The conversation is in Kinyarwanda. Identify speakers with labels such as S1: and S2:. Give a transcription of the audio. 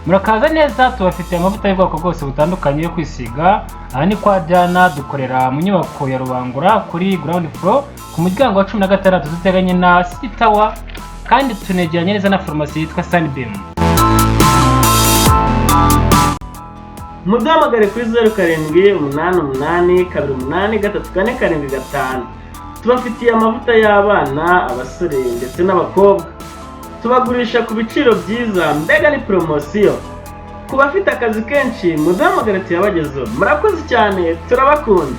S1: Murakaza neza, tubafitiye amavuta y'ubwoko bwose butandukanye yo kwisiga. Aha ni kwa Diana, dukorera mu nyubako ya Rubangura kuri ground floor ku muryango wa 16 duteganye na City Tower, kandi tunegeranye neza na farumasi yitwa Sunbeam.
S2: Muduhamagare kuri 0788283445. Tubafitiye amavuta y'abana, abasore ndetse n'abakobwa. Tubagurisha ku biciro byiza, mbega ni promosiyo. Ku bafite akazi kenshi muduhamagare tuyabagezeho. Murakoze cyane, turabakunda.